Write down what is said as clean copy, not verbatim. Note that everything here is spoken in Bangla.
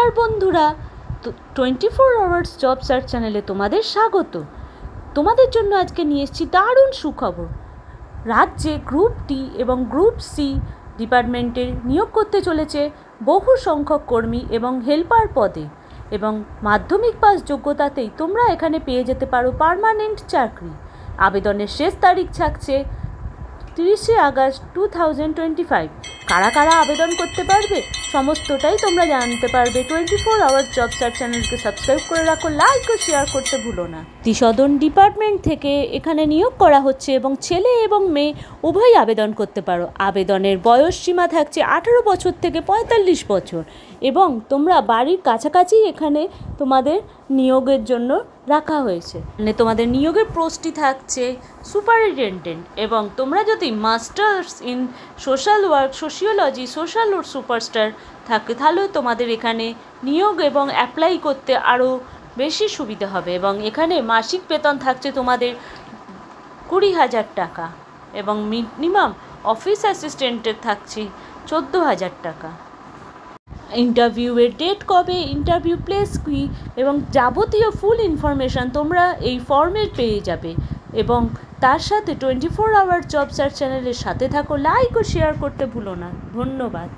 নমস্কার বন্ধুরা, 24 আওয়ার্স জব সার্চ চ্যানেলে তোমাদের স্বাগত। তোমাদের জন্য আজকে নিয়ে এসেছি দারুণ সুখবর। রাজ্যে গ্রুপ ডি এবং গ্রুপ সি ডিপার্টমেন্টে নিয়োগ করতে চলেছে বহু সংখ্যক কর্মী এবং হেল্পার পদে, এবং মাধ্যমিক পাস যোগ্যতাতেই তোমরা এখানে পেয়ে যেতে পারো পার্মানেন্ট চাকরি। আবেদনের শেষ তারিখ থাকছে 30 আগস্ট 2025। কারা কারা আবেদন করতে পারবে সমস্তটাই তোমরা জানতে পারবে। 24 আওয়ার্স জব সার্চ চ্যানেলকে সাবস্ক্রাইব করে রাখো, লাইক ও শেয়ার করতে ভুলো না। সদন ডিপার্টমেন্ট থেকে এখানে নিয়োগ করা হচ্ছে এবং ছেলে এবং মেয়ে উভয়ই আবেদন করতে পারো। আবেদনের বয়স সীমা থাকছে 18 বছর থেকে 45 বছর, এবং তোমরা বাড়ির কাছাকাছি এখানে তোমাদের নিয়োগের জন্য রাখা হয়েছে। মানে তোমাদের নিয়োগের পোস্টটি থাকছে সুপারিনটেন্ডেন্ট, এবং তোমরা যদি masters in social work, sociology, social superstar থাকে তাহলেও তোমাদের এখানে নিয়োগ এবং অ্যাপ্লাই করতে আরও বেশি সুবিধা হবে। এবং এখানে মাসিক বেতন থাকছে তোমাদের 20,000 টাকা, এবং মিনিমাম অফিস অ্যাসিস্ট্যান্টের থাকছে 14,000 টাকা। ইন্টারভিউয়ের ডেট কবে, ইন্টারভিউ প্লেস কী, এবং যাবতীয় ফুল ইনফরমেশান তোমরা এই ফর্মে পেয়ে যাবে। এবং তার সাথে 24 আওয়ার জব সার্চ চ্যানেলের সাথে থাকো, লাইক ও শেয়ার করতে ভুলো না। ধন্যবাদ।